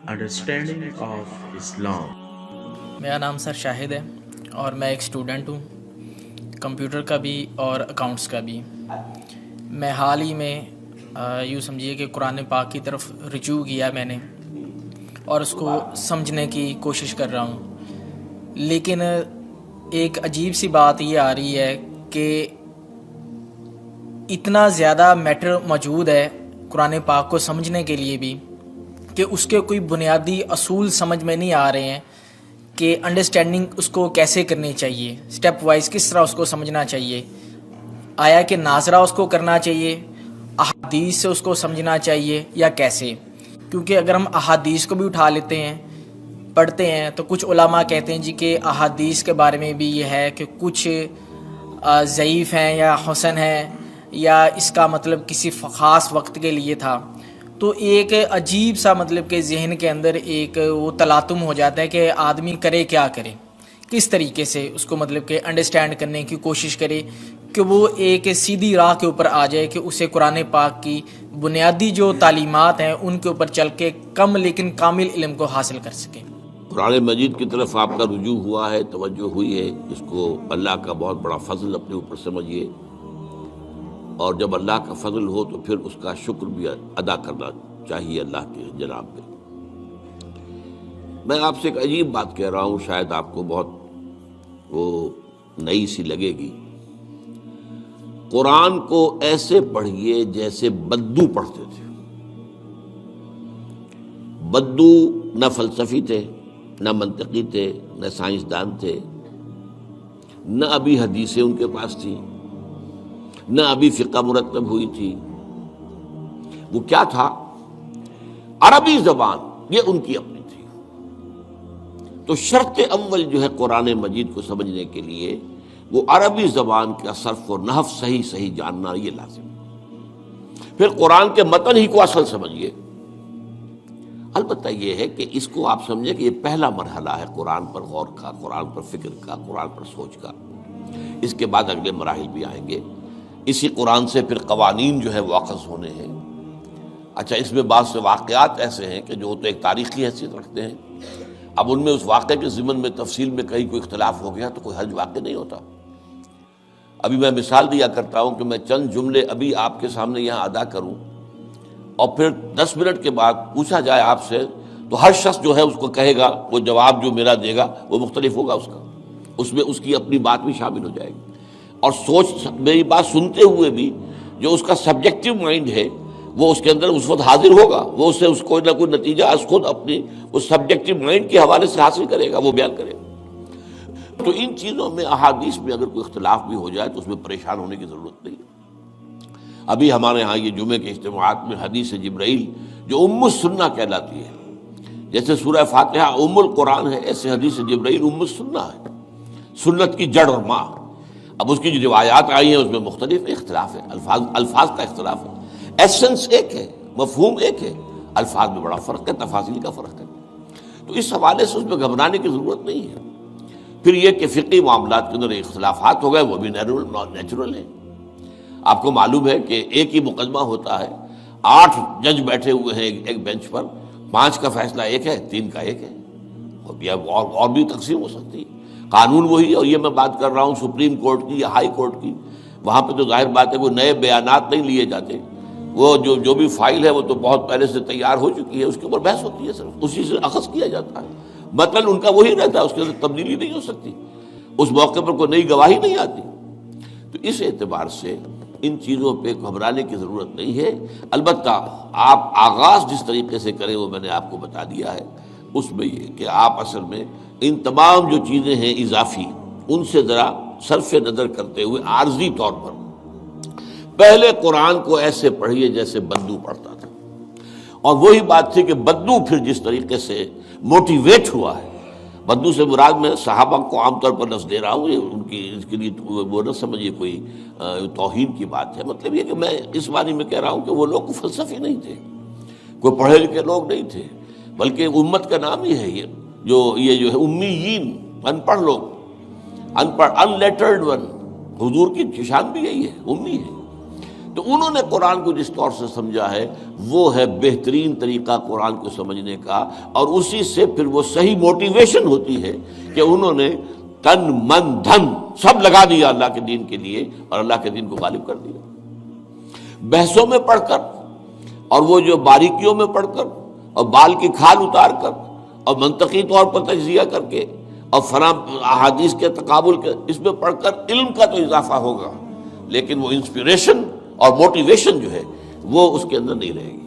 Understanding of Islam. میرا نام سر شاہد ہے اور میں ایک اسٹوڈنٹ ہوں، کمپیوٹر کا بھی اور اکاؤنٹس کا بھی۔ میں حال ہی میں یوں سمجھیے کہ قرآن پاک کی طرف رجوع کیا میں نے اور اس کو سمجھنے کی کوشش کر رہا ہوں، لیکن ایک عجیب سی بات یہ آ رہی ہے کہ اتنا زیادہ میٹر موجود ہے قرآن پاک کو سمجھنے کے لیے بھی کہ اس کے کوئی بنیادی اصول سمجھ میں نہیں آ رہے ہیں کہ انڈرسٹینڈنگ اس کو کیسے کرنی چاہیے، سٹیپ وائز کس طرح اس کو سمجھنا چاہیے، آیا کہ ناظرہ اس کو کرنا چاہیے، احادیث سے اس کو سمجھنا چاہیے یا کیسے؟ کیونکہ اگر ہم احادیث کو بھی اٹھا لیتے ہیں پڑھتے ہیں تو کچھ علماء کہتے ہیں جی کہ احادیث کے بارے میں بھی یہ ہے کہ کچھ ضعیف ہیں یا حسن ہیں یا اس کا مطلب کسی خاص وقت کے لیے تھا۔ تو ایک عجیب سا مطلب کہ ذہن کے اندر ایک وہ تلاطم ہو جاتا ہے کہ آدمی کرے کیا کرے، کس طریقے سے اس کو مطلب کہ انڈرسٹینڈ کرنے کی کوشش کرے کہ وہ ایک سیدھی راہ کے اوپر آ جائے کہ اسے قرآن پاک کی بنیادی جو تعلیمات ہیں ان کے اوپر چل کے کم لیکن کامل علم کو حاصل کر سکے۔ قرآن مجید کی طرف آپ کا رجوع ہوا ہے، توجہ ہوئی ہے، اس کو اللہ کا بہت بڑا فضل اپنے اوپر سمجھیے، اور جب اللہ کا فضل ہو تو پھر اس کا شکر بھی ادا کرنا چاہیے اللہ کے جناب میں۔ میں آپ سے ایک عجیب بات کہہ رہا ہوں، شاید آپ کو بہت وہ نئی سی لگے گی۔ قرآن کو ایسے پڑھیے جیسے بدو پڑھتے تھے۔ بدو نہ فلسفی تھے، نہ منطقی تھے، نہ سائنسدان تھے، نہ ابھی حدیثیں ان کے پاس تھی، نہ ابھی فقہ مرتب ہوئی تھی۔ وہ کیا تھا؟ عربی زبان، یہ ان کی اپنی تھی۔ تو شرط اول جو ہے قرآن مجید کو سمجھنے کے لیے وہ عربی زبان کا صرف و نحو صحیح جاننا یہ لازم ہے۔ پھر قرآن کے متن ہی کو اصل سمجھیے۔ البتہ یہ ہے کہ اس کو آپ سمجھیں کہ یہ پہلا مرحلہ ہے قرآن پر غور کا، قرآن پر فکر کا، قرآن پر سوچ کا۔ اس کے بعد اگلے مراحل بھی آئیں گے۔ اسی قرآن سے پھر قوانین جو ہے واخذ ہونے ہیں۔ اچھا، اس میں بعض سے واقعات ایسے ہیں کہ جو تو ایک تاریخی حیثیت رکھتے ہیں، اب ان میں اس واقعے کے ضمن میں تفصیل میں کہیں کوئی اختلاف ہو گیا تو کوئی حرج واقع نہیں ہوتا۔ ابھی میں مثال دیا کرتا ہوں کہ میں چند جملے ابھی آپ کے سامنے یہاں ادا کروں اور پھر 10 منٹ کے بعد پوچھا جائے آپ سے تو ہر شخص جو ہے اس کو کہے گا، وہ جواب جو میرا دے گا وہ مختلف ہوگا، اس میں اس کی اپنی بات بھی شامل ہو جائے گی۔ اور سوچ میری بات سنتے ہوئے بھی جو اس کا سبجیکٹو مائنڈ ہے وہ اس کے اندر اس وقت حاضر ہوگا، وہ اس سے اس کوئی نہ کوئی نتیجہ از خود اپنی اس سبجیکٹو مائنڈ کے حوالے سے حاصل کرے گا، وہ بیان کرے گا۔ تو ان چیزوں میں احادیث میں اگر کوئی اختلاف بھی ہو جائے تو اس میں پریشان ہونے کی ضرورت نہیں ہے۔ ابھی ہمارے ہاں یہ جمعے کے اجتماعات میں حدیث جبرائیل جو ام السنہ کہلاتی ہے، جیسے سورہ فاتحہ ام القرآن ہے، ایسے حدیث جبرائیل ام السنہ ہے، سنت کی جڑ اور ماں۔ اب اس کی جو روایات آئی ہیں اس میں مختلف اختلاف ہے، الفاظ کا اختلاف ہے، ایسنس ایک ہے، مفہوم ایک ہے، الفاظ میں بڑا فرق ہے، تفاصیل کا فرق ہے۔ تو اس حوالے سے اس میں گھبرانے کی ضرورت نہیں ہے۔ پھر یہ کہ فقہی معاملات کے اندر اختلافات ہو گئے، وہ بھی نیچرل ہیں۔ آپ کو معلوم ہے کہ ایک ہی مقدمہ ہوتا ہے، 8 جج بیٹھے ہوئے ہیں ایک بینچ پر، 5 کا فیصلہ ایک ہے، 3 کا ایک ہے، اور بھی تقسیم ہو سکتی ہے۔ قانون وہی، اور یہ میں بات کر رہا ہوں سپریم کورٹ کی یا ہائی کورٹ کی، وہاں پہ تو ظاہر بات ہے کوئی نئے بیانات نہیں لیے جاتے، وہ جو بھی فائل ہے وہ تو بہت پہلے سے تیار ہو چکی ہے، اس کے اوپر بحث ہوتی ہے، صرف اسی سے اخذ کیا جاتا ہے، مطلب ان کا وہی رہتا ہے، اس کے اندر تبدیلی نہیں ہو سکتی، اس موقع پر کوئی نئی گواہی نہیں آتی۔ تو اس اعتبار سے ان چیزوں پہ گھبرانے کی ضرورت نہیں ہے۔ البتہ آپ آغاز جس طریقے سے کریں وہ میں نے آپ کو بتا دیا ہے، اس میں یہ کہ آپ اصل میں ان تمام جو چیزیں ہیں اضافی، ان سے ذرا صرف نظر کرتے ہوئے عارضی طور پر پہلے قرآن کو ایسے پڑھیے جیسے بدو پڑھتا تھا۔ اور وہی بات تھی کہ بدو پھر جس طریقے سے موٹیویٹ ہوا ہے، بدو سے مراد میں صحابہ کو عام طور پر لفظ دے رہا ہوں، یہ ان کی اس کے لیے وہ نہ سمجھیے کوئی توہین کی بات ہے، مطلب یہ کہ میں اس معنی میں کہہ رہا ہوں کہ وہ لوگ فلسفی نہیں تھے، کوئی پڑھے لکھے لوگ نہیں تھے، بلکہ امت کا نام ہی ہے یہ جو ہے امیین، ان پڑھ لوگ، ان پڑھ، ان لیٹرڈ ون، حضور کی شان بھی یہی ہے، امی ہے۔ تو انہوں نے قرآن کو جس طور سے سمجھا ہے وہ ہے بہترین طریقہ قرآن کو سمجھنے کا، اور اسی سے پھر وہ صحیح موٹیویشن ہوتی ہے کہ انہوں نے تن من دھن سب لگا دیا اللہ کے دین کے لیے اور اللہ کے دین کو غالب کر دیا۔ بحثوں میں پڑھ کر اور وہ جو باریکیوں میں پڑھ کر اور بال کی کھال اتار کر اور منطقی طور پر تجزیہ کر کے اور فلاں احادیث کے تقابل کے اس میں پڑھ کر علم کا تو اضافہ ہوگا، لیکن وہ انسپریشن اور موٹیویشن جو ہے وہ اس کے اندر نہیں رہے گی۔